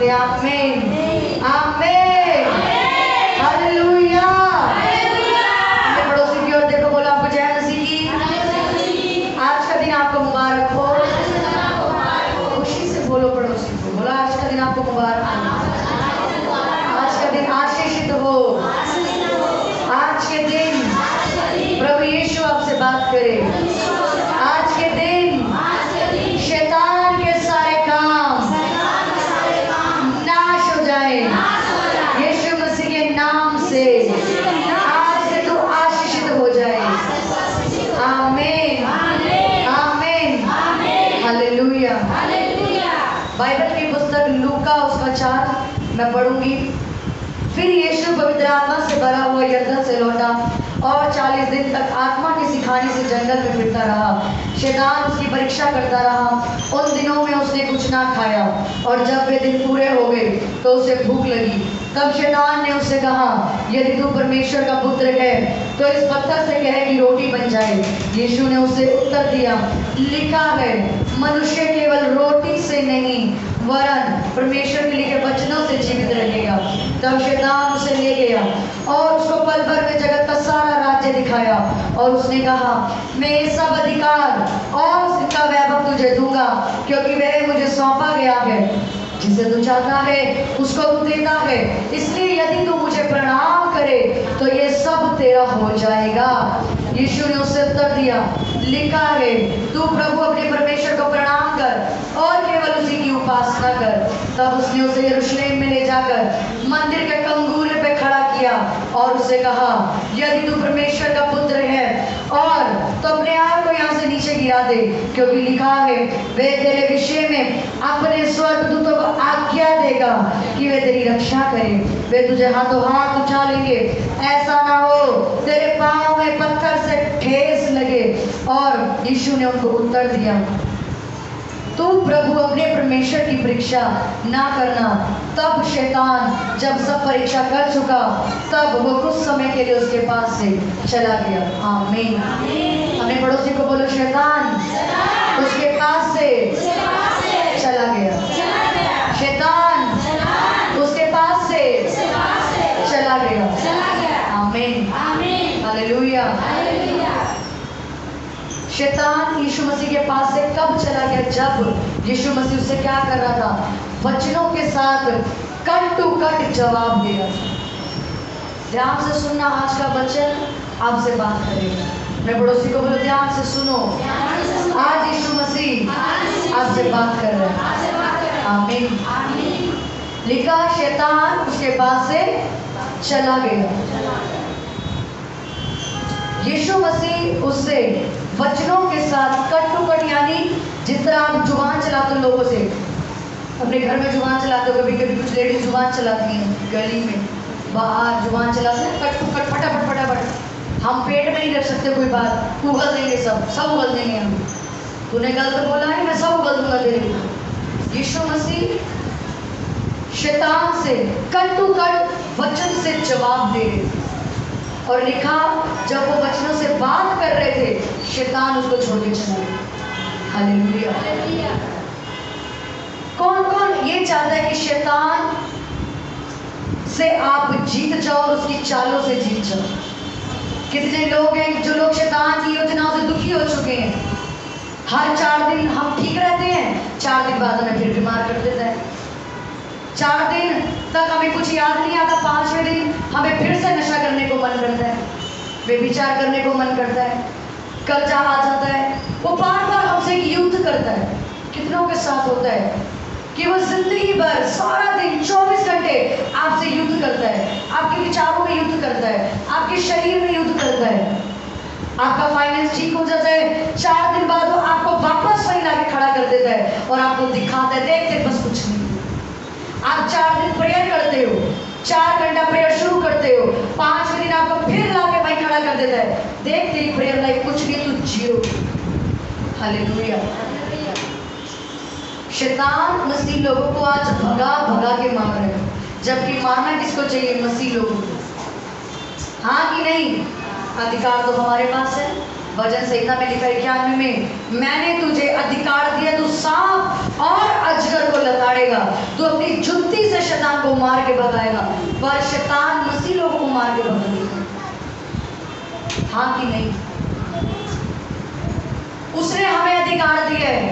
मांगते हैं। आमीन आमीन हालेलुया। अपने पड़ोसी की ओर देखो, बोलो आपको जय मसीह की। आज का दिन आपको मुबारक हो। खुशी से बोलो पड़ोसी को, बोलो आज का दिन आपको मुबारक हो, आज का दिन आशीषित हो। आज के दिन प्रभु यीशु आपसे बात करे। आज के दिन शैतान के सारे काम नाश हो जाए यीशु मसीह के नाम से। आज से तू आशीषित हो जाए। आमीन आमीन हालेलुया। बाइबल की पुस्तक लूका उसका 4 मैं पढ़ूंगी। फिर यीशु पवित्र आत्मा से भरा हुआ यरदन से लौटा और 40 दिन तक आत्मा के सिखाने से जंगल में फिरता रहा। शैतान उसकी परीक्षा करता रहा। उन दिनों में उसने कुछ ना खाया और जब वे दिन पूरे हो गए तो उसे भूख लगी। तब शैतान ने उससे कहा, यदि तू परमेश्वर का पुत्र है तो इस पत्थर से कहे कि रोटी बन जाए। यीशु ने उसे उत्तर दिया, लिखा है, मनुष्य केवल रोटी से नहीं वरन परमेश्वर के लिखे वचनों से जीवित रहेगा। तब शैतान उसे ले गया और उसको पल भर में जगत का सारा राज्य दिखाया और उसने कहा, मैं ये सब अधिकार और उसका वैभव तुझे दूंगा, क्योंकि वह मुझे सौंपा गया है। जिसे तू चाहता है उसको तू देता है। इसलिए यदि तू मुझे प्रणाम करे तो ये सब तेरा हो जाएगा। यीशु ने उससे उत्तर दिया, लिखा है, तू प्रभु अपने परमेश्वर को प्रणाम कर और केवल उसी की उपासना कर। तब उसने उसे यरूशलेम में ले जाकर मंदिर के कंगूरे पे खड़ा किया और उसे कहा, यदि तू परमेश्वर का पुत्र है और तो अपने आप को यहाँ से नीचे गिरा दे, क्योंकि लिखा है, वे तेरे विषय में अपने स्वर्गदूतों को आज्ञा देगा कि वे तेरी रक्षा करें। वे तुझे हाथों हाथ उठा लेंगे, ऐसा ना हो तेरे पाँव में पत्थर से ठेस लगे। और यीशु ने उनको उत्तर दिया, तू प्रभु अपने परमेश्वर की परीक्षा ना करना। तब शैतान जब सब परीक्षा कर चुका तब वो कुछ समय के लिए उसके पास से चला गया। आमीन। अपने पड़ोसी को बोलो, शैतान उसके पास से चला गया। शैतान उसके पास से चला गया। आमीन हालेलुया। शैतान यीशु मसीह के पास से कब चला गया? जब यीशु मसीह उससे क्या कर रहा था? वचनों के साथ कट टू कट जवाब दे रहा था। ध्यान से सुनना, आज का वचन आपसे बात करेगा। मैं पड़ोसी को बोलो, ध्यान से सुनो, आज यीशु मसीह आपसे बात कर रहे हैं। आमीन। लिखा, शैतान उसके पास से चला गया। यीशु मसीह उससे वचनों के साथ कट टू कट, यानी जिस तरह आप जुबान चलाते हो लोगों से, अपने घर में जुबान चलाते हो, कभी कभी कुछ लेडीज जुबान चलाती हैं, गली में बाहर जुबान चलाते हैं, कट टू कट, फटाफट फटाफट। हम पेट में नहीं रख सकते कोई बात, उगल देंगे, सब उगल देंगे हम। तूने गलत बोला है, मैं सब उगल दूंगा तेरे को। यीशु मसीह शैतान से कट टू कट वचन से जवाब दे रहे थे। और लिखा, जब वो वचनों से बात कर रहे थे, शैतान उसको छोड़ के चला गया। हालेलुया। कौन कौन ये चाहता है कि शैतान से आप जीत जाओ और उसकी चालों से जीत जाओ? कितने लोग हैं जो लोग शैतान की योजनाओं से दुखी हो चुके हैं। हर 4 दिन हम ठीक रहते हैं, 4 दिन बाद हमें फिर बीमार कर देता है। 4 दिन तक हमें कुछ याद नहीं आता, 5वें दिन हमें फिर से नशा करने को मन करता है, व्यभिचार करने को मन करता है, कर्जा आ जाता है। वो बार बार हमसे युद्ध करता है। कितनों के साथ होता है कि वो जिंदगी भर सारा दिन 24 घंटे आपसे युद्ध करता है, आपके विचारों में युद्ध करता है, आपके शरीर में युद्ध करता है। आपका फाइनेंस ठीक हो जाता है, 4 दिन बाद वो आपको वापस वहीं लाके खड़ा कर देता है और आपको दिखाता है, देखते बस कुछ नहीं। आप 4 दिन प्रेयर करते हो, 4 घंटा प्रेयर शुरू करते हो, 5वें दिन आपको फिर लाके भाई खड़ा कर देता है, देख तेरी प्रेयर लाइफ कुछ नहीं, तू जीरो। हालेलुया। शैतान मसीह लोगों को आज भगा भगा के मार रहे हैं, जबकि मारना किसको चाहिए? मसीह लोगों को। हाँ कि नहीं? अधिकार तो हमारे पास है। भजन संहिता में लिखा है 91 में, मैंने तुझे अधिकार दिया, तू सांप और अजगर को लताड़ेगा, तू अपनी जुत्ती से शैतान को मार के भगाएगा। पर शैतान मसीह लोगों को मार के भगाएगा, हाँ कि नहीं? उसने हमें अधिकार दिया है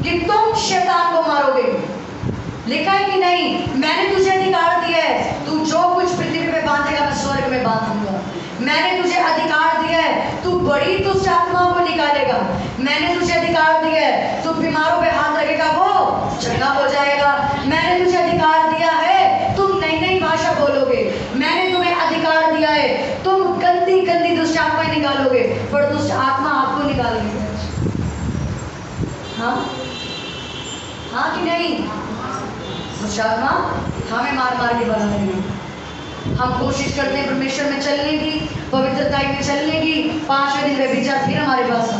कि तुम शैतान को मारोगे। लिखा है कि नहीं, मैंने तुझे अधिकार दिया है, तू जो कुछ पृथ्वी पे बांधेगा मैं स्वर्ग में बांध दूंगा। मैंने तुझे अधिकार दिया है, तू बड़ी दुष्ट आत्माओं को निकालेगा। मैंने तुझे अधिकार दिया है, तू बीमारों पे हाथ रखेगा वो चंगा हो जाएगा। मैंने तुझे अधिकार दिया है, तुम नई नई भाषा बोलोगे। मैंने तुम्हें अधिकार दिया है, तुम गंदी गंदी दुष्ट आत्माएं निकालोगे, पर दुष्ट आत्मा आपको निकालेगी। हाँ हाँ कि नहीं? दुष्ट आत्मा हमें मार मार के भगा देगी। हम कोशिश करते हैं परमेश्वर में चलने की, पवित्रता में चलने की, 5वें दिन व्यभिचार फिर हमारे पास आ।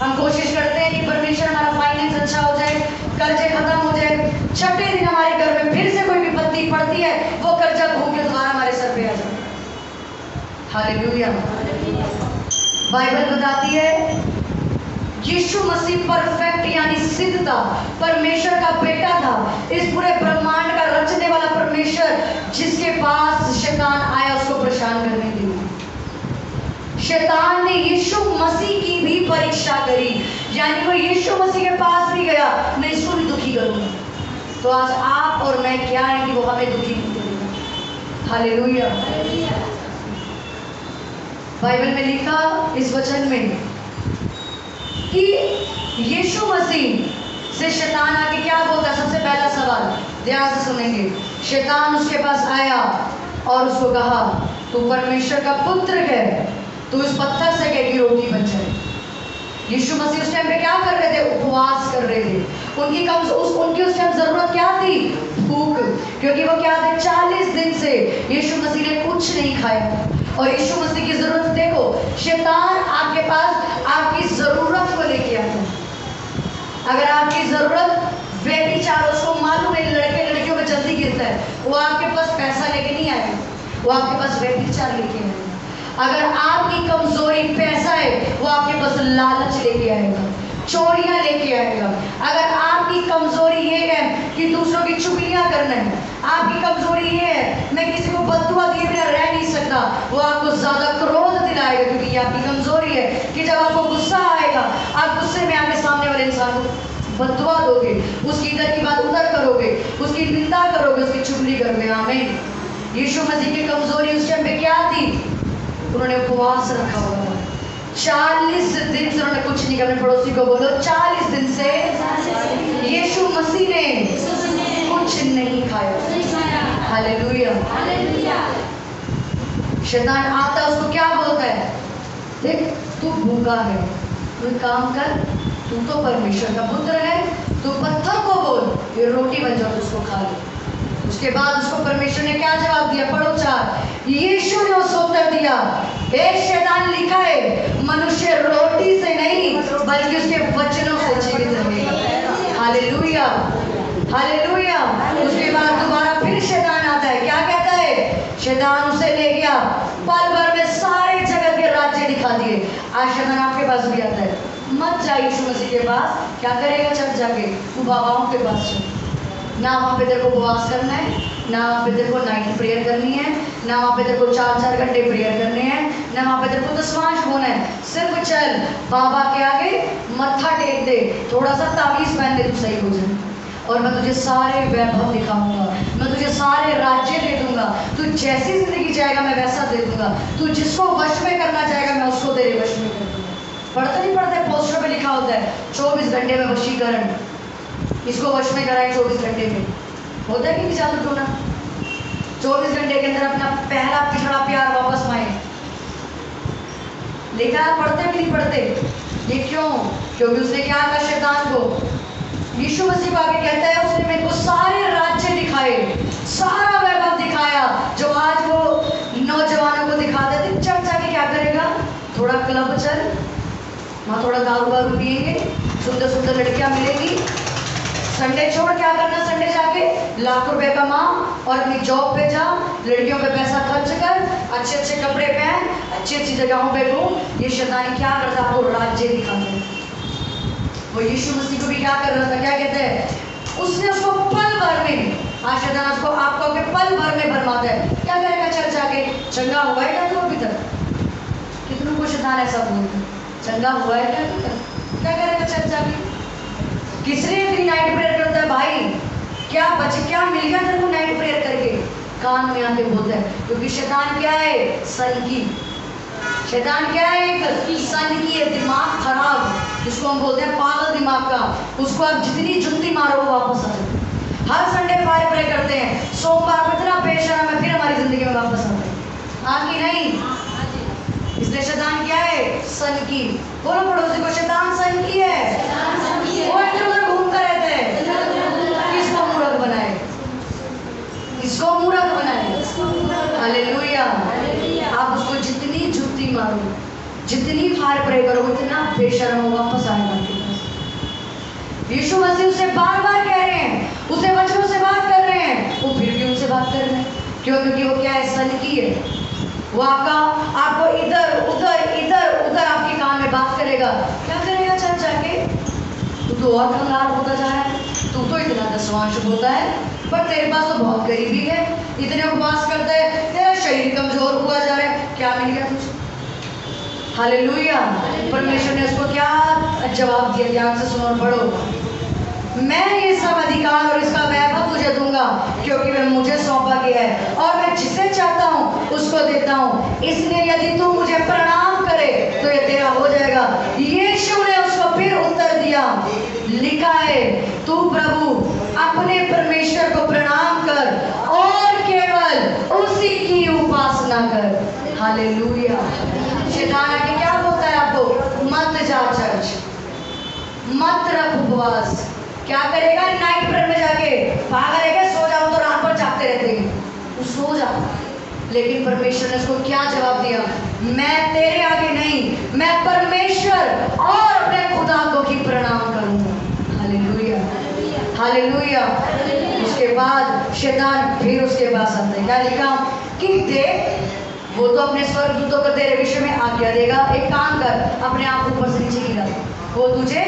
हम कोशिश करते हैं कि परमेश्वर हमारा फाइनेंस अच्छा हो जाए, कर्जे खत्म हो जाए, 6वें दिन हमारे घर में फिर से कोई विपत्ति पड़ती है, वो कर्जा घूम के दोबारा हमारे सर पे आ जाए। हालेलुया। बाइबल बताती है यीशु मसीह परफेक्ट यानी सिद्ध था, परमेश्वर का बेटा था, इस पूरे ब्रह्मांड का रचने वाला परमेश्वर, जिसके पास शैतान आया उसको परेशान करने के लिए। शैतान ने यीशु मसीह की भी परीक्षा करी, यानी वो यीशु मसीह के पास भी गया, मैं इसको भी दुखी करूंगा। तो आज आप और मैं क्या है कि वो हमें दुखी नहीं करेगा। हालेलुया। बाइबल में लिखा इस वचन में कि यीशु मसीह से शैतान आके क्या बोलता है? सबसे पहला सवाल ध्यान से सुनेंगे। शैतान उसके पास आया और उसको कहा, तू परमेश्वर का पुत्र है, तू इस पत्थर से कह की रोटी बन जाए। यीशु मसीह उस टाइम पे क्या कर रहे थे? उपवास कर रहे थे। उनकी उस टाइम जरूरत क्या थी? भूख, क्योंकि वो क्या थे? 40 दिन से यीशु मसीह ने कुछ नहीं खाया। और यीशु मसीह की जरूरत देखो, शैतान आपके पास आपकी जरूरत को लेके आता है। अगर आपकी जरूरत व्यभिचार, उसको मालूम है लड़के लड़कियों में जल्दी गिरता है, वो आपके पास पैसा लेके नहीं आएगा, वो आपके पास व्यभिचार लेके आएगा। अगर आपकी कमजोरी पैसा है, वो आपके पास लालच लेके आएगा, चोरियां लेके आएगा। अगर आपकी कमजोरी ये है कि दूसरों की चुगलियां करना है, आपकी कमजोरी ये है मैं किसी को बददुआ दिए बिना रह नहीं सकता, वो आपको ज्यादा क्रोध दिलाएगा, क्योंकि ये आपकी कमजोरी है कि जब आपको गुस्सा आएगा, आप गुस्से में आके सामने वाले इंसान को बददुआ दोगे, उसकी इधर की बात उधर करोगे, उसकी निंदा करोगे, उसकी चुगली करोगे। आमीन। यीशु मसीह की कमजोरी उस टाइम पे क्या थी? उन्होंने उपवास रखा हुआ था। 40 दिन से उन्होंने कुछ नहीं किया। अपने पड़ोसी को बोलो, 40 दिन से यीशु मसीह ने कुछ नहीं खाया। हालेलुया। शैतान आता उसको क्या बोलता है? देख तू भूखा है, तू काम कर, तू तो परमेश्वर का पुत्र है, तू पत्थर को बोल ये रोटी बन जाओ, उसको खा ले। उसके बाद उसको परमेश्वर ने क्या जवाब दिया? पढ़ो 4। यीशु ने उसको उत्तर दिया, एक शैतान लिखा है मनुष्य रोटी से नहीं बल्कि उसके वचनों से जीवित रहेगा। Hallelujah, hallelujah. उसके बाद दोबारा फिर शैतान आता है, क्या कहता है? शैतान उसे ले गया, पल भर में सारे जगत के राज्य दिखा दिए। आज शैतान आपके पास भी आता है, मत जा यीशु मसीह के पास, क्या करेगा? चढ़ जाके तू बाबाओं के पास चल, ना वहाँ पे तेरे को उपवास करना है, ना वहाँ पे तेरे को नाइट प्रेयर करनी है, ना वहाँ पे तेरे को 4-4 घंटे प्रेयर करने हैं, ना वहाँ पे तेरे को दशमांश होना है। सिर्फ चल बाबा के आगे मत्था टेक दे, थोड़ा सा तावीज़ पहन दे, तू सही हो जाए, और मैं तुझे सारे वैभव दिखाऊंगा, मैं तुझे सारे राज्य दे दूंगा। तू जैसी जिंदगी जाएगा मैं वैसा दे दूंगा। तू जिसको वश में करना चाहेगा मैं उसको तेरे वश में कर दूंगा। पढ़ते नहीं पढ़ते? पोस्टर पे लिखा होता है 24 घंटे में वशीकरण, इसको वश में कराए 24 घंटे में। होता है कि नहीं जादू टोना? 24 घंटे के अंदर अपना पहला पिछड़ा प्यार वापस पाए। लिखा है, पढ़ते कि नहीं पढ़ते? ये क्यों? क्योंकि उसने क्या कहा शैतान को? यीशु मसीह को आगे कहता है उसने मेरे को सारे राज्य दिखाए, सारा वैभव दिखाया, जो आज वो नौजवानों को दिखा देते। चर्चा के क्या करेगा? थोड़ा क्लब चल, वहाँ थोड़ा दारू वारू पिएंगे, सुंदर सुंदर लड़कियां मिलेंगी, संडे छोड़ क्या करना, संडे जाके लाख रुपए कमा और अपनी जॉब पे जा, लड़कियों पे पैसा खर्च कर, अच्छे अच्छे कपड़े पहन, अच्छी अच्छी जगहों पे घूम। ये शैतान क्या करता है, आपको राज्य दिखाता है। वो यीशु मसीह को भी क्या कर रहा था, क्या कहते हैं, उसने उसको पल भर में, आज शैतान उसको आपको के पल भर में भरमाता है। क्या करेगा चर्च जाके, चंगा हुआ है क्या तू अभी तक? कितनों को शैतान ऐसा बोलता है, चंगा हुआ है क्या अभी तक? क्या करेगा चर्च जाके? किस लिए इतनी नाइट प्रेयर करता है भाई? क्या मिल गया तेरे को नाइट प्रेयर करके? कान में आके बोलता है, क्योंकि शैतान क्या है, सन की। शैतान क्या है, एक सन की है, दिमाग खराब, जिसको हम बोलते हैं पागल दिमाग का। उसको आप जितनी जुत्ती मारो वो वापस आ जाए। हर संडे फायर प्रे करते हैं, सोमवार को इतना पेशेंस में फिर हमारी जिंदगी में वापस आते हैं, आगे नहीं। इसलिए शैतान क्या है, सन की। बोलो पड़ोसी को, शैतान सन की है। वो इधर उधर घूमता रहता है। किसको मूर्ख बनाए, किसको मूर्ख बनाए। हालेलुया। आप उसको जितनी जुत्ती मारो, जितनी फायर प्रे करो, उतना बेशर्म वापस आएगा आपके पास। यीशु मसीह उसे बार बार कह रहे हैं, उसे वचनों से बात कर रहे हैं, वो फिर भी उनसे बात कर रहे हैं। क्यों? क्योंकि वो क्या है, सन की है। वो आपको इधर उधर आपके कान में बात करेगा। क्या करेगा चर्च जाके? तू तो और कंगाल होता जा रहा है, तू तो इतना दशवांश होता है, पर तेरे पास तो बहुत गरीबी है, इतने उपवास करता है, तेरा शरीर कमजोर हुआ जा रहा है। क्या मिल गया तुझे? हालेलुया। परमेश्वर ने उसको क्या जवाब दिया, ध्यान से सुनो और पढ़ो। मैं ये सब अधिकार और इसका वैभव तुझे दूंगा, क्योंकि वह मुझे सौंपा गया है और मैं जिसे चाहता हूँ उसको देता हूँ। इसलिए यदि तू मुझे प्रणाम करे तो ये तेरा हो जाएगा। यीशु ने उसको फिर उत्तर दिया, लिखा है, तू प्रभु अपने परमेश्वर को प्रणाम कर और केवल उसी की उपासना कर। हालेलुया। शैतान आके क्या बोलता है आपको, मत जा चर्च, मत रख उपवास। क्या करेगा नाइट प्रेयर में जाके, पागल है क्या, सो जाओ तो रात भर जागते रहते हैं, तू सो जा। लेकिन परमेश्वर ने उसको क्या जवाब दिया, मैं तेरे आगे नहीं, मैं परमेश्वर और अपने खुदा को ही प्रणाम करूंगा। Hallelujah, hallelujah. उसके बाद शैतान फिर उसके पास आता है, क्या लिखा कि देख, वो तो अपने स्वर्गदूतों को तेरे विषय में आज्ञा देगा, एक काम कर, अपने आप ऊपर से नीचे गिरा, वो तुझे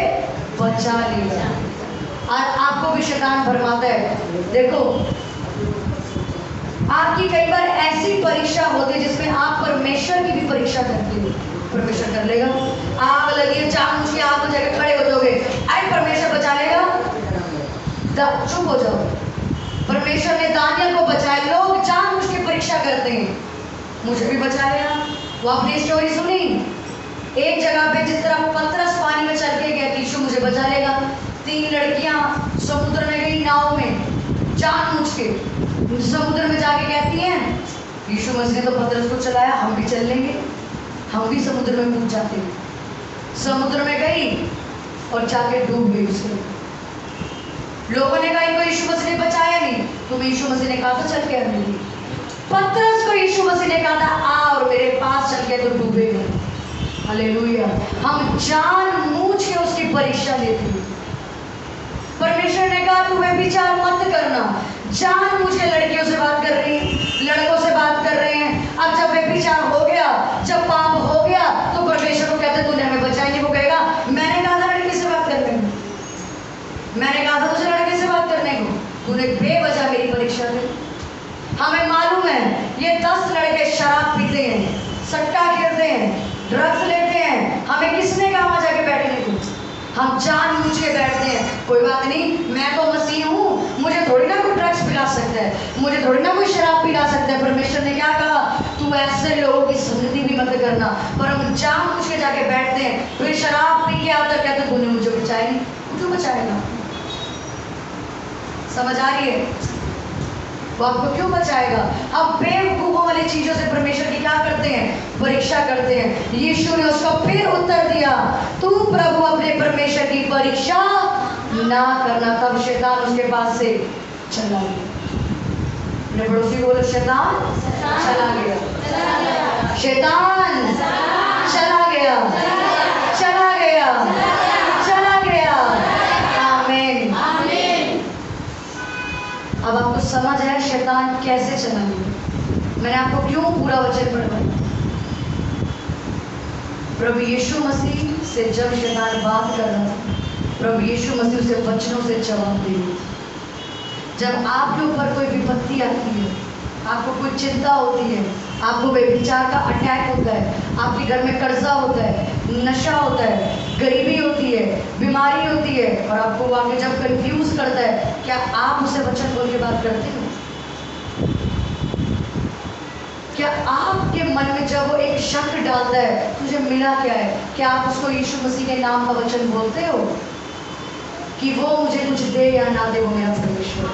बचा लेगा। और आपको भी शैतान भरमाता है। देखो, आपकी कई बार ऐसी परीक्षा होती है जिसमें आप परमेश्वर की भी परीक्षा करते हो, परमेश्वर कर लेगा। आग लगी है, चांद उसकी आग में जाकर खड़े हो जाओगे, अरे परमेश्वर बचा लेगा, चुप हो जाओ। परमेश्वर ने दानियल को बचाया। लोग जानबूझ के परीक्षा करते हैं, मुझे भी बचा लेगा। वो आपने स्टोरी सुनी, एक जगह पे जिस तरह पतरस पानी में चल के गया, यीशु मुझे बचा लेगा। 3 लड़कियां समुद्र में गई नाव में, जानबूझ के समुद्र में जाके कहती हैं, यीशु मसीह ने तो पतरस को चलाया, हम भी चल लेंगे, हम भी समुद्र में कूद जाते हैं। समुद्र में गई और जाके डूब गई उसके। लोगों ने कहा इनको यीशु मसीह ने बचाया नहीं, तुम्हें यीशु मसीह ने कहा था चल के अंदर। पतरस को यीशु मसीह ने कहा था आ और मेरे पास चल के तो डूबेगा। हालेलुया। हम जानबूझ के उसकी परीक्षा लेते हैं। परमेश्वर ने कहा तुम्हें विचार मत करना, जानबूझ के लड़कियों से बात कर रही है, लड़कों से बात कर रहे हैं। अब जब वे विचार हो गया, जब पाप हो गया, तो परमेश्वर को कहते तूने हमें बचाई नहीं। वो कहेगा मैंने कहा था लड़की से बात करने को, मैंने कहा था तुझे लड़के से बात करने को, तूने बेवजह मेरी परीक्षा दी। हमें मालूम है ये 10 लड़के शराब पीते हैं, सट्टा खेलते हैं, ड्रग्स लेते हैं, हमें किसने कहा वहां जाके बैठने को? हम जानबूझ के बैठते हैं। कोई बात नहीं, मैं तो मसीह हूँ, मुझे थोड़ी ना कोई ड्रग्स पिला सकता है, मुझे थोड़ी ना कोई शराब पिला सकता है। परमेश्वर ने क्या कहा, तू ऐसे लोगों की संगति भी मत करना। पर हम जानबूझ के जाके बैठते हैं, फिर शराब पी के आता कहते तूने मुझे बचाया नहीं। क्यों बचाएगा? समझ आ रही है? वो आपको क्यों बचाएगा? अब बेवकूफों वाली चीजों से परमेश्वर की क्या करते हैं? परीक्षा करते हैं। यीशु ने उसको फिर उत्तर दिया, तू प्रभु अपने परमेश्वर की परीक्षा ना करना। तब शैतान उसके पास से चला गया। अपने पड़ोसी बोलो शैतान चला गया, शैतान चला गया, चला गया, चला गया। आमीन। कैसे चलाएंगे? मैंने आपको क्यों पूरा वचन पढ़वाया? प्रभु यीशु मसीह से जब शैतान बात कर रहा था, प्रभु यीशु मसीह उसे वचनों से जवाब दे रहे थे। जब आपके ऊपर कोई विपत्ति आती है, आपको कोई चिंता होती है, आपको व्यभिचार का अटैक होता है, आपके घर में कर्जा होता है, नशा होता है, गरीबी होती है, बीमारी होती है, और आपको आगे जब कंफ्यूज करता है, क्या आप उसे वचन बोल के बात करते हो? क्या आपके मन में जब वो एक शक डालता है, तुझे मिला क्या है, क्या आप उसको यीशु मसीह के नाम का वचन बोलते हो कि वो मुझे कुछ दे या ना दे, वो मेरा परमेश्वर?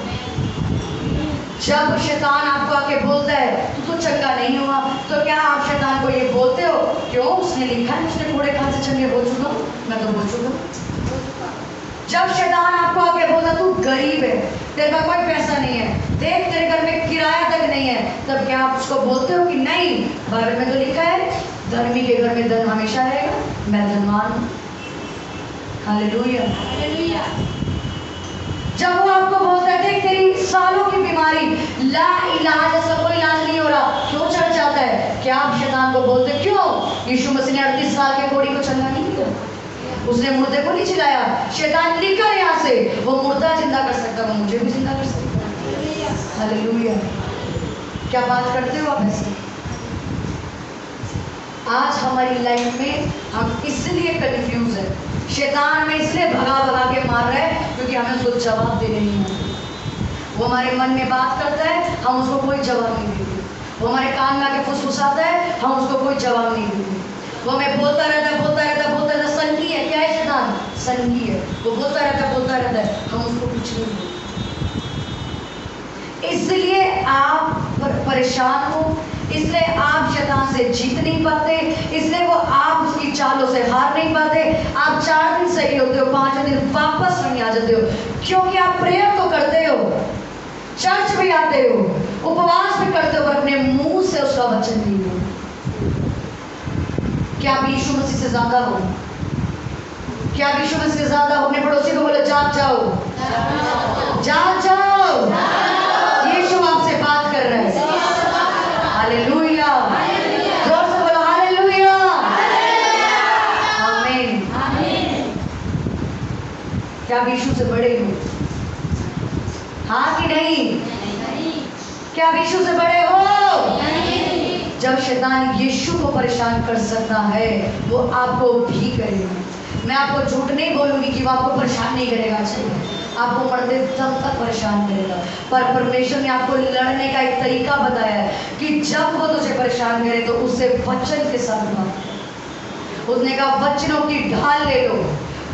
जब शैतान आपको आके बोलता है तू तो चंगा नहीं हुआ, तो क्या आप शैतान को ये बोलते हो, क्यों उसने लिखा है उसने कूड़े खान से चंगे हो चुका, मैं तो बोल चुका। जब शैतान आपको आके बोलता तू गरीब है, तेरे पास कोई पैसा नहीं है, देख तेरे घर में किराया तक नहीं है, तब क्या आप उसको बोलते हो कि नहीं, बाइबल में तो लिखा है धर्मी के घर में धन हमेशा रहेगा, मैं धनवान हूँ। हालेलुया। जब वो आपको बोलता है देख तेरी सालों की बीमारी ला इलाज, ऐसा कोई इलाज नहीं हो रहा, क्यों चढ़ जाता है, क्या आप शैतान को बोलते क्यों? यीशु मसीह ने 38 साल के कोढ़ी को चंगा नहीं किया, उसने मुर्दे को नहीं चिल्लाया, शैतान निकल यहाँ से, वो मुर्दा जिंदा कर सकता, वो मुझे भी जिंदा कर सकता। हालेलुया। क्या बात करते हो आप ऐसे? आज हमारी लाइफ में हम इसलिए कंफ्यूज है, शैतान हमें इसलिए भगा भगा के मार रहा है क्योंकि हमें उसको जवाब देने नहीं आता। वो हमारे मन में बात करता है, हम उसको कोई जवाब नहीं देते। वो हमारे कान में आके फुसफुसाता है, हम उसको कोई जवाब नहीं देते। वो हमें बोलता रहता है, बोलता रहता है, बोलता रहता है, संगी है, क्या है शैतान? संगी है, वो बोलता रहता है, हम उसको कुछ नहीं बोलते। इसलिए आप परेशान हो, इसलिए आप शैतान से जीत नहीं पाते, इसलिए वो आप उसकी चालों से हार नहीं पाते। आप 4 दिन सही होते हो, 5वें दिन वापस नहीं आ जाते हो, क्योंकि आप प्रेयर तो करते हो, चर्च भी आते हो, उपवास भी करते हो, पर अपने मुंह से उसका वचन नहीं हो। क्या आप यीशु मसीह से ज्यादा हो? क्या आप यीशु मसीह से ज्यादा हो? अपने पड़ोसी को बोलो जाग जाओ, जाग जाओ, यीशु आपसे बात कर रहे हैं। हालेलुया। जोर से बोलो हालेलुया। आमीन। क्या आप यीशु से बड़े हो? हाँ कि नहीं? क्या आप यीशु से बड़े हो? जब शैतान यीशु को परेशान कर सकता है, वो आपको भी करेगा। मैं आपको झूठ नहीं बोलूंगी कि वो आपको परेशान नहीं करेगा, आपको मरते दम तक परेशान करेगा, पर परमेश्वर ने आपको लड़ने का एक तरीका बताया है कि जब वो तुझे परेशान करे तो उससे वचन के साथ बात कर। उसने कहा वचनों की ढाल ले लो,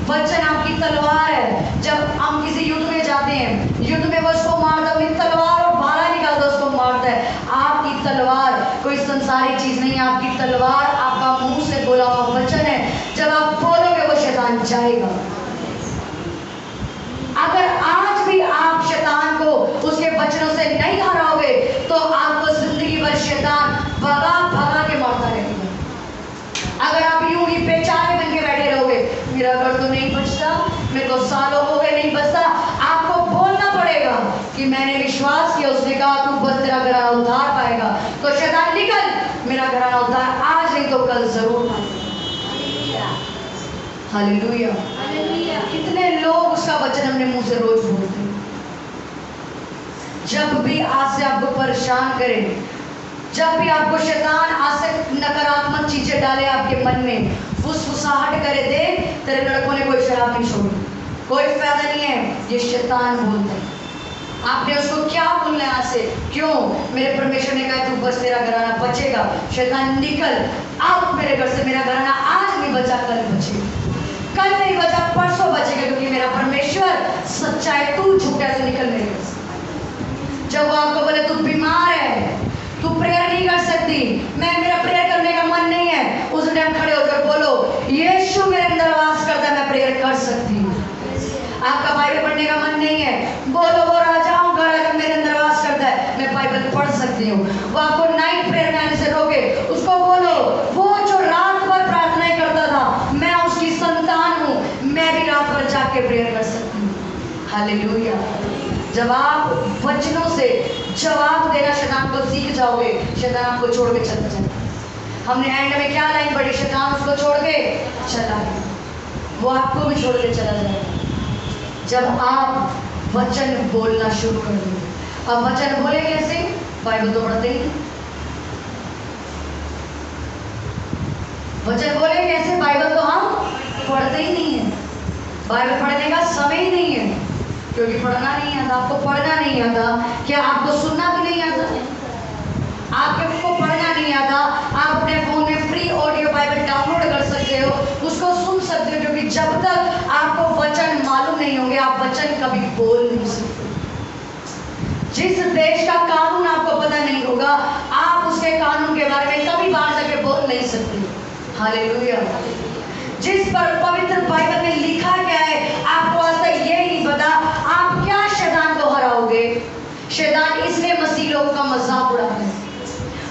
वचन आपकी तलवार है। जब हम किसी युद्ध में जाते हैं, युद्ध में वो उसको मारता है, तलवार और भाला निकालता उसको मारता है। आपकी तलवार कोई संसारिक चीज नहीं है, आपकी तलवार आपका मुंह से बोला हुआ वचन है। जब आप बोलोगे वो शैतान जाएगा। अगर आज भी आप शैतान को उसके वचनों से नहीं हराओगे तो आपको जिंदगी भर शैतान भगा भगा के मारता रहेगा। अगर आप यूं ही बेचारे बन के बैठे रहोगे, मेरा घर तो नहीं बचता, मेरे को सालों हो गए नहीं बचता, आपको बोलना पड़ेगा कि मैंने विश्वास किया, उसने कहा तू बस तेरा घराना उद्धार पाएगा, तो शैतान निकल, मेरा घराना उद्धार आज नहीं तो कल जरूर पाएगा। हालेलुया। कितने लोग उसका वचन अपने मुंह से रोज बोलते हैं। जब भी आज से आपको परेशान करे, जब भी आपको शैतान आज से नकारात्मक चीजें डाले आपके मन में, फुसफुसाहट करे, दे तेरे लड़कों ने कोई शराब नहीं छोड़ी, कोई फायदा नहीं है, ये शैतान बोलता है। आपने उसको क्या बोलना है आज से? क्यों? मेरे परमेश्वर ने कहा तू बस तेरा घराना बचेगा। शैतान निकल, अब मेरे घर से मेरा घराना आज नहीं बचा कल बचेगा, कल नहीं बचा परसों बचेगा, क्योंकि मेरा परमेश्वर सच्चा है, तू झूठा है, तो निकल मेरे घर से। जब वो आपको बोले तू बीमार है, तू प्रेयर नहीं कर सकती, मेरा प्रेयर करने का मन नहीं है, उस टाइम खड़े होकर बोलो यीशु मेरे अंदर वास करता है, मैं प्रेयर कर सकती हूँ। आपका बाइबल पढ़ने का मन नहीं है, बोलो वो राजाओं का राजा मेरे अंदर वास करता है, मैं बाइबल पढ़ सकती हूँ। वो आपको नाइट प्रेयर में आने से रोके, उसको बोलो वो जो रात भर प्रार्थनाएं करता था, मैं उसकी संतान हूँ, मैं भी रात भर जाके प्रेयर कर सकती हूँ। हालेलुया। जब आप वचनों से जवाब देना शैतान को सीख जाओगे, शैतान आपको छोड़ के चला जाएगा। हमने एंड में क्या लाइन पढ़ी, शैतान उसको छोड़ के चला गया, वो आपको भी छोड़ के चला जाएगा जब आप वचन बोलना शुरू कर दोगे। अब वचन बोले कैसे, बाइबल तो पढ़ते ही, वचन बोले कैसे, बाइबल तो हम पढ़ते ही नहीं है। बाइबल पढ़ने का समय ही नहीं है, क्योंकि पढ़ना नहीं आता, आपको पढ़ना नहीं आता। क्या आपको सुनना भी नहीं आता? आपको पढ़ना नहीं आता, आप अपने फोन में फ्री ऑडियो बाइबल डाउनलोड कर सकते हो, उसको सुन सकते हो, क्योंकि जब तक आपको वचन मालूम नहीं होंगे आप वचन कभी बोल नहीं सकते। जिस देश का कानून आपको पता नहीं होगा, आप उसके कानून के बारे में कभी बाहर जाके बोल नहीं सकते। हालेलुया। जिस पर पवित्र बाइबल में लिखा गया है, आपको आज तक ये नहीं पता आप क्या शैतान को हराओगे। शैतान इसलिए मसीह लोगों का मजाक उड़ाता है,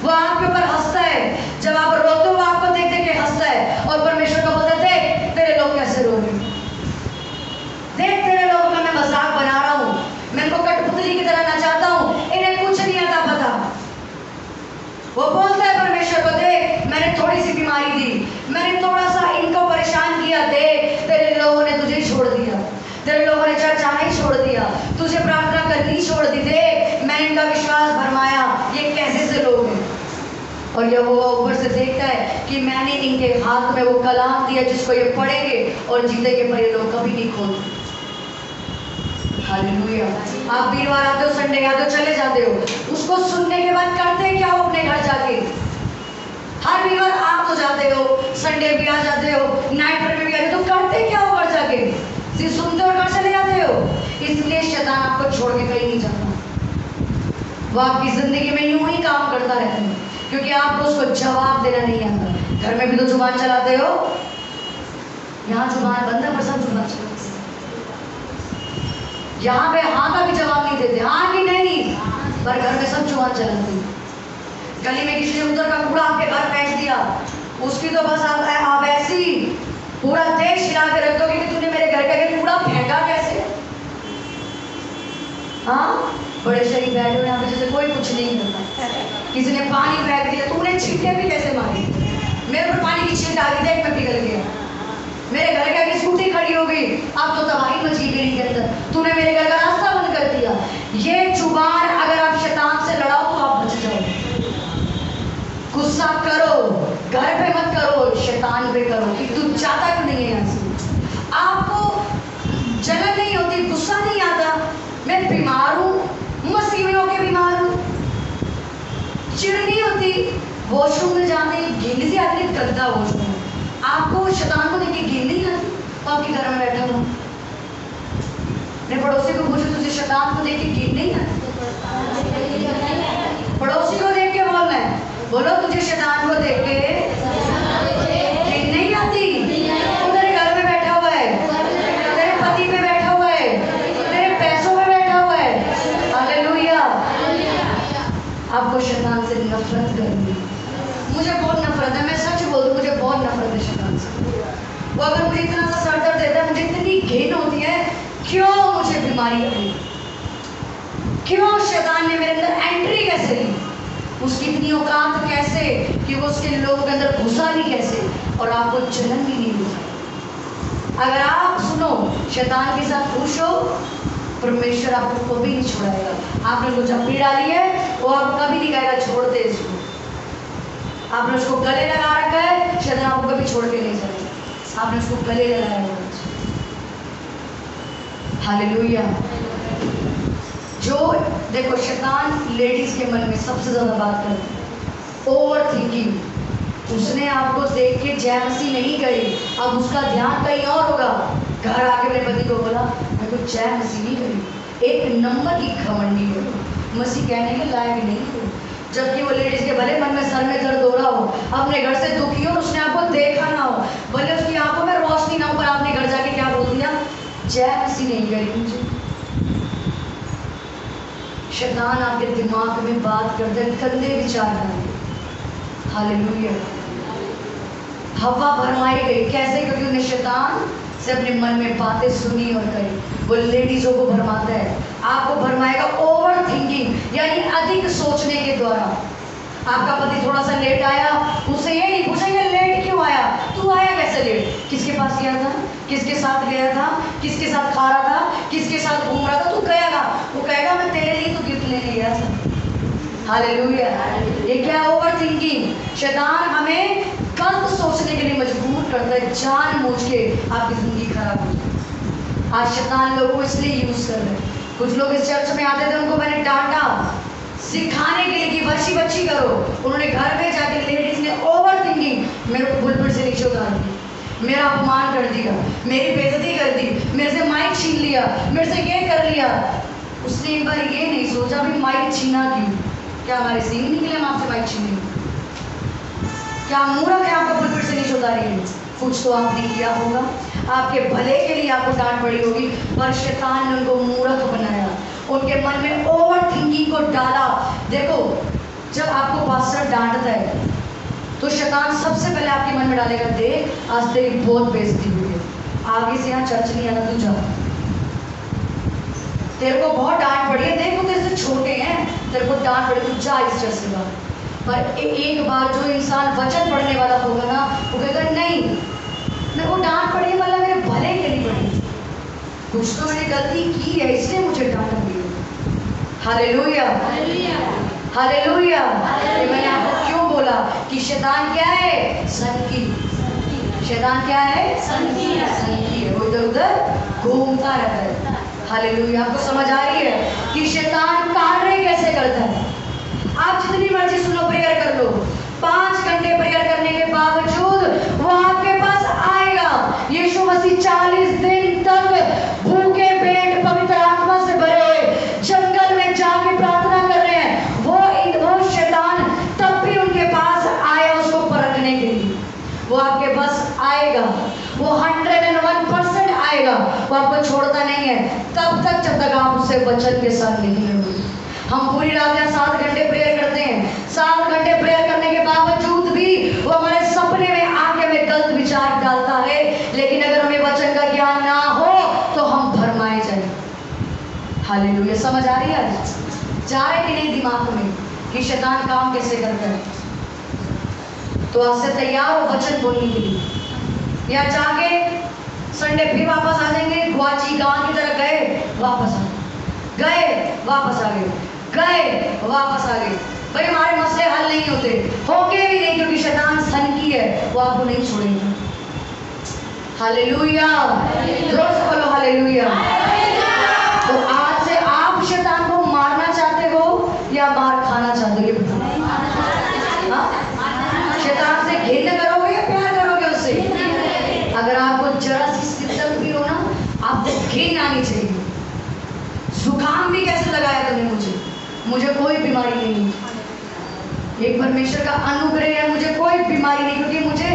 वो आपके ऊपर हंसता है, जब आप रोते हो वो आपको देख देख के हंसता है और परमेश्वर को बोलता है देख तेरे लोग कैसे रो रहे, देख तेरे लोगों का मैं मजाक बना रहा हूँ, मैं इनको कठपुतली की तरह नचाता हूँ, इन्हें कुछ नहीं आता पता। वो बोलता है परमेश्वर को, देख मैंने थोड़ी सी बीमारी दी, मैंने थोड़ा सा इनको परेशान किया, देख तेरे लोगों ने तुझे छोड़ दिया, तेरे लोगों ने चर्च आना ही छोड़ दिया, तुझे प्रार्थना करनी छोड़ दी, देख मैंने इनका विश्वास भरमाया, ये कैसे से लोग हैं। और ये वो ऊपर से देखता है कि मैंने इनके हाथ में वो कलाम दिया जिसको ये पढ़ेंगे और जीतेंगे, पर ये लोग कभी नहीं खोलते। हालेलुया। आप वीरवार आते हो, संडे आते हो, चले जाते हो, उसको सुनने के बाद करते क्या हो अपने घर जाके? हर वीरवार आप तो जाते हो, संडे भी आ जाते हो, नाइट पर भी आते हो, तो करते क्या हो घर जाके? सिर्फ सुनते और घर चले जाते हो। इसलिए शैतान आपको छोड़ के कहीं नहीं जाता, वो आपकी जिंदगी में यूं ही काम करता रहता है, क्योंकि आपको उसको जवाब देना नहीं आता। घर में भी तो जुबान चलाते हो, यहाँ जुबान बंद है पर सब जुबान चलाते, यहाँ पे हाँ का भी जवाब नहीं देते, हाँ कि नहीं, पर घर में सब जुबान चलाते हैं। गली में किसी ने उधर का कूड़ा आपके घर फेंक दिया, उसकी तो बस आप ऐसी पूरा देश हिला के रख दोगे कि तूने मेरे घर का कूड़ा फेंका कैसे। हाँ, बड़े शरीफ बैठे हुए यहाँ पे जैसे कोई कुछ नहीं करता। किसी ने पानी फेंक दिया, तूने छींटे भी कैसे मारे, मेरे ऊपर पानी की छींट आ गई, देख मैं पिघल गया, मेरे घर के आगे स्कूटी खड़ी हो गई, अब तो तबाही मची गई के अंदर, तूने मेरे घर का रास्ता बंद कर दिया। ये जुबान अगर आप शैतान से लड़ाओ तो आप बच जाओ। गुस्सा करो, घर पे मत करो, शैतान पे करो कि तू चाहता क्यों नहीं है यहाँ से। आपको जलन नहीं होती, गुस्सा नहीं आता, मैं बीमार हूँ, मसीह में होके बीमार हूँ, चिढ़ नहीं होती, वॉशरूम में जाने घिन सी आती, गंदा वॉशरूम, आपको शैतान को देख के घिन नहीं आती, तो आपके घर में बैठा हूँ। अपने पड़ोसी को पूछो, तुझे शैतान को देख के घिन नहीं आती? पड़ोसी को देख के बोलना है, बोलो तुझे शैतान को देख के घिन नहीं आती? तू तेरे घर में बैठा हुआ है, तेरे पति पे बैठा हुआ है, तेरे पैसों पे बैठा हुआ है। हालेलुया। आपको शैतान से नफरत करनी, मुझे बहुत नफरत है, मैं सच बोल दूं, मुझे बहुत नफरत है शैतान से। वो अगर मुझे इतना सा सर दर्द देता है, मुझे इतनी घिन होती है, क्यों मुझे बीमारी आई, क्यों शैतान ने मेरे अंदर एंट्री कैसे ली, उसकी इतनी औकात कैसे कि वो उसके लोगों के अंदर घुसा नहीं कैसे, और आपको जलन भी नहीं हुआ। अगर आप सुनो शैतान के साथ खुश हो, परमेश्वर आपको कभी नहीं छोड़ाएगा। आपने कुछ अपनी डाली है, वो आप कभी नहीं कहेगा छोड़ दे इसको। आपने उसको गले लगा रखा है, शैतान आपको कभी छोड़ के नहीं जाएगा, आपने उसको गले लगाया है। हालेलुया। जो देखो शैतान लेडीज के मन में सबसे ज्यादा बात करता है, ओवर थिंकिंग। उसने आपको देख के जय मसीह नहीं कही, अब उसका ध्यान कहीं और होगा। घर आके मेरे पति को बोला, मैं को जय मसीह नहीं कही, एक नंबर की घमंडी हो, मसीह कहने के लायक नहीं हो। जबकि वो लेडीज के भले मन में सर में दर्द हो रहा हो, अपने घर से दुखी हो, उसने आपको देखा ना हो, भले उसकी आंखों में रोशनी ना हो, पर आपने घर जाके क्या बोल दिया, जय मसीह नहीं करी मुझे। शैतान आपके दिमाग में बात करते हैं, गंदे विचार डालते। हालेलुया। हवा भरमाई गई, कैसे? क्योंकि उन्हें शैतान से अपने मन में बातें सुनी और करी। वो लेडीजों को भरमाता है, आपको भरमाएगा, ओवर ओवर थिंकिंग यानी अधिक सोचने के द्वारा। आपका पति थोड़ा सा लेट आया, उससे ये नहीं पूछेंगे लेट क्यों आया, तू आया कैसे लेट, किसके पास गया था, किसके साथ गया था, किसके साथ खा रहा था, किसके साथ घूम रहा था, तू गया था। वो कहेगा मैं तेरे लिए तो गिफ्ट लेने गया था। हालेलुया। ये क्या ओवर थिंकिंग। शैतान हमें गलत सोचने के लिए मजबूर करता है, जानबूझ के आपकी जिंदगी खराब हो जाए। आज शैतान लोगों को इसलिए यूज कर रहे हैं। कुछ लोग इस चर्च में आते थे, उनको मैंने डांटा सिखाने के लिए कि बच्ची बच्ची करो। उन्होंने घर में जाके लेडीज ने ओवर थिंकिंग, मेरे को बुलबुल से नीचे उतार दिया, मेरा अपमान कर दिया, मेरी बेइज्जती कर दी, मेरे से माइक छीन लिया, मेरे से ये कर लिया। उसने एक बार ये नहीं सोचा भी माइक छीना क्यों, क्या हमारे सींग निकले हम आपसे माइक छीने, क्या मूर्ख है आपका बुलबुल से नीचे उतारेंगे। कुछ तो आपने किया होगा, आपके भले के लिए आपको डांट पड़ी होगी, पर शैतान ने उनको मूर्ख बनाया, उनके मन में ओवर थिंकिंग को डाला। देखो जब आपको पास्टर डांटता है तो शैतान सबसे पहले आपके मन में डालेगा, देख आज तेरी बहुत बेइज्जती हुई है, आगे से यहाँ चर्च नहीं आना, तू जा, तेरे को बहुत डांट पड़ी है, देखो तेरे से छोटे हैं, तेरे को डांट पड़ी, तू जा इस चर्च से बाहर। पर एक बार जो इंसान वचन पढ़ने वाला होगा ना, वो कहेगा नहीं मेरे को डांट पड़ी है, मतलब मेरे भले के लिए पड़ी, कुछ तो मैंने गलती की है इसलिए मुझे डांट पड़ी है। Hallelujah hallelujah. मैंने आपको क्यों बोला कि शैतान क्या है, सनकी। शैतान क्या है, सनकी है, वो इधर उधर घूमता रहता है। हालेलुया। आपको समझ आ रही है कि शैतान कार्य कैसे करता है। आप जितनी मर्जी सुनो, प्रेयर कर लो, 5 घंटे प्रेयर करने के बावजूद वो आपके पास आएगा। यीशु मसीह 40 दिन तक भूखे पेट पवित्र आत्मा से भरे हुए जंगल में जाके प्रार्थना कर रहे हैं, वो शैतान तब भी उनके पास आया उसको परखने के लिए। वो आपके पास आएगा, वो 101% आएगा, वो आपको छोड़ता नहीं है तब तक जब तक आप उससे वचन के साथ नहीं लड़ोगे। हम पूरी रात या 7 घंटे प्रेयर करते हैं, 7 घंटे प्रेयर करने के बावजूद भी वो हमारे सपने में आके हमें गलत विचार डालता है, लेकिन अगर हमें वचन का ज्ञान ना हो तो हम भरमाए जाए। हालेलुया। समझ आ रही है, जा रहे कि नहीं दिमाग में कि शैतान काम कैसे करता है। तो आज से तैयार हो वचन बोलने के लिए, या जाके संडे फिर वापस आ जाएंगे, गुआची गांव की तरह गए वापस आ गए, वापस आ गए, गए वापस आ गए। भाई हमारे मसले हल नहीं होंगे भी नहीं, क्योंकि शैतान सनकी है, वो आपको नहीं छोड़ेगा। हालेलुया। जोर से बोलो हालेलुया। तो आज से आप शैतान को मारना चाहते हो या मार खाना चाहते हो, ये बताओ। शैतान से घिन करोगे या प्यार करोगे उससे? अगर आपको जरा सी शिद्दत भी हो ना, आपको घिन आनी चाहिए। जुकाम भी कैसे लगाया तुमने मुझे कोई बीमारी नहीं, एक परमेश्वर का अनुग्रह है, मुझे कोई बीमारी नहीं, क्योंकि मुझे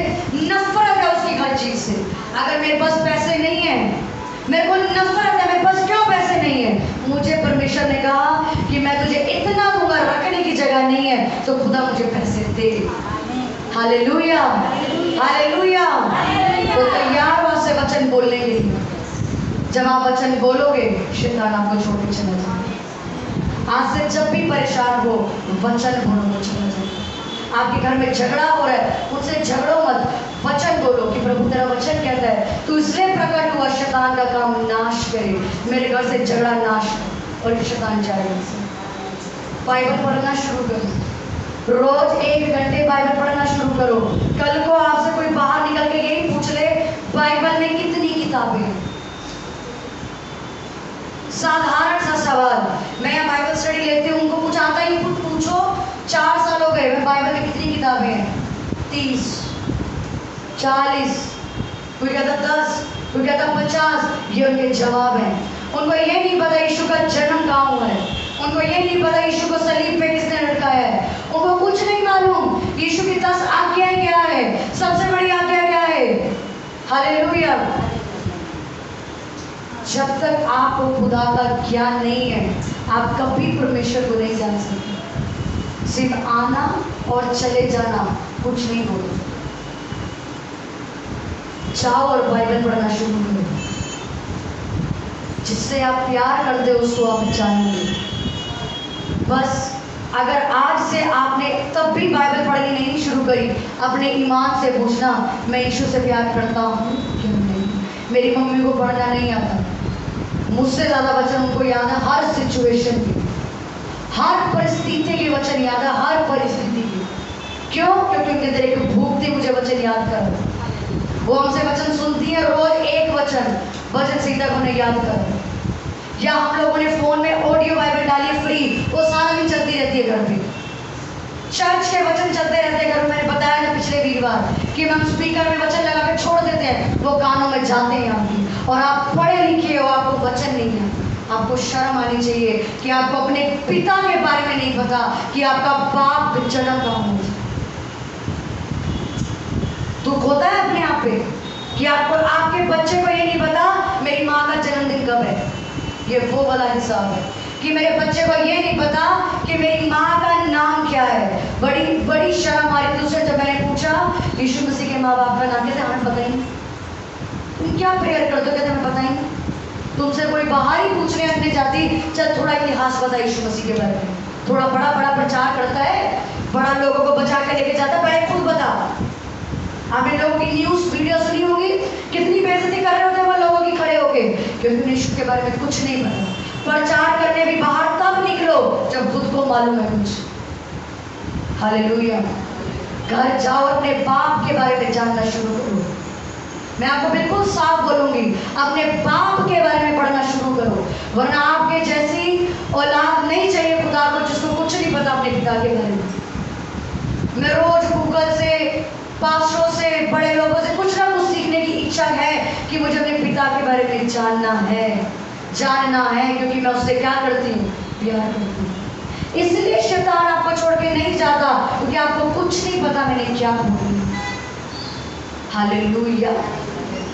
नफरत है उसकी हर चीज से। अगर मेरे पास पैसे नहीं है, मेरे को नफरत है, मेरे पास क्यों पैसे नहीं है, मुझे परमेश्वर ने कहा कि मैं तुझे इतना दूंगा, रखने की जगह नहीं है तो खुदा मुझे पैसे दे। Hallelujah hallelujah. तो तैयार हो से वचन बोलने के लिए। जब आप वचन बोलोगे शैतान आपको छोड़ के चला जाएगा। आज से जब भी परेशान हो वचन बोलो, वो चला जाएगा। आपके घर में झगड़ा हो रहा है, उनसे झगड़ो मत, वचन बोलो कि प्रभु तेरा वचन कहता है तू इसलिए प्रकट हुआ शैतान का काम नाश करे, मेरे घर से झगड़ा नाश कर, और शैतान जाएगा। बाइबल पढ़ना शुरू करो, रोज 1 घंटे बाइबल पढ़ना शुरू करो। कल को आपसे कोई बाहर निकल के यही पूछ ले बाइबल में कितनी किताबें हैं, साधारण सा सवाल। मैं यहाँ बाइबल स्टडी लेती हूँ, उनको कुछ आता ही पूछो, 4 साल हो गए, बाइबल में कितनी किताबें हैं? 30 40, कोई कहता 10, कोई कहता 50। ये उनके जवाब हैं। उनको ये नहीं पता यीशु का जन्म कहाँ हुआ है, उनको ये नहीं पता यीशु को सलीब पे किसने लटकाया है, उनको कुछ नहीं मालूम यीशु की 10 आज्ञाएं क्या है, सबसे बड़ी आज्ञा क्या है। हालेलुया। जब तक आपको खुदा का ज्ञान नहीं है, आप कभी परमेश्वर को नहीं जान सकते। सिर्फ आना और चले जाना कुछ नहीं बोलो। जाओ और बाइबल पढ़ना शुरू करो, जिससे आप प्यार करते हो उसको आप जानेंगे। बस अगर आज से आपने तब भी बाइबल पढ़नी नहीं शुरू करी, अपने ईमान से पूछना, मैं यीशु से प्यार करता हूँ क्यों नहीं। मेरी मम्मी को पढ़ना नहीं आता, मुझसे ज़्यादा वचन उनको याद है, हर सिचुएशन की, हर परिस्थिति के वचन याद है, हर परिस्थिति की। क्यों? क्योंकि उनके अंदर एक भूख थी मुझे वचन याद कर। वो हमसे वचन सुनती है, रोज एक वचन सीधा उन्हें याद कर। या हम लोगों ने फोन में ऑडियो बाइबल डाली है फ्री, वो सारा दिन चलती रहती है घर पे। चर्च के वचन चलते रहते हैं घर में। मैंने बताया ना पिछले वीरवार कि हम स्पीकर में वचन लगा के छोड़ देते हैं, वो कानों में जाते हैं आपकी। और आप पढ़े लिखे हो, आपको वचन नहीं है, आपको शर्म आनी चाहिए कि आपको अपने पिता के बारे में नहीं पता कि आपका बाप जन्म कहाँ हो। दुख होता है अपने आप पे कि आपको, आपके बच्चे को ये नहीं पता मेरी माँ का जन्मदिन कब है। ये वो वाला हिसाब है कि मेरे बच्चे को ये नहीं पता कि मेरी माँ का नाम क्या है। बड़ी बड़ी शर्म आ रही थी उसे जब मैंने पूछा यीशु मसीह के माँ बाप का नाम, कहते हमें पता ही नहीं। तुम क्या प्रेयर करते हो? कहते हमें पता ही नहीं। तुमसे कोई बाहर ही पूछने अपने जाती, चल थोड़ा इतिहास बता यीशु मसीह के बारे में। थोड़ा बड़ा बड़ा प्रचार करता है, बड़ा लोगों को बचा के लेके जाता है, पहले खुद बता। आपने लोगों की न्यूज़ वीडियो सुनी होगी, कितनी बेइज्जती कर रहे होते हैं वो लोगों की खड़े होके, क्योंकि उन्हें यीशु के बारे में कुछ नहीं पता। प्रचार करने भी बाहर तब निकलो जब खुद को मालूम है कुछ। हालेलुया। घर जाओ, अपने बाप के बारे में जानना शुरू करो। मैं आपको बिल्कुल साफ बोलूंगी, अपने बाप के बारे में पढ़ना शुरू करो, वरना आपके जैसी औलाद नहीं चाहिए खुदा को जिसको कुछ नहीं पता अपने पिता के बारे में। मैं रोज गूगल से, पास्टरों से, बड़े लोगों से कुछ ना कुछ सीखने की इच्छा है कि मुझे अपने पिता के बारे में जानना है, क्योंकि मैं उससे क्या करती हूँ? प्यार करती हूँ। इसलिए शैतान आपको छोड़ के नहीं जाता, क्योंकि आपको कुछ नहीं पता मैंने क्या बोली। हालेलुया,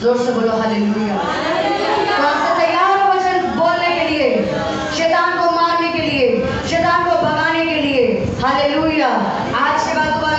जोर से बोलो हालेलुया। तो आपसे तैयार हो वचन बोलने के लिए, शैतान को मारने के लिए, शैतान को भगाने के लिए। हालेलुया।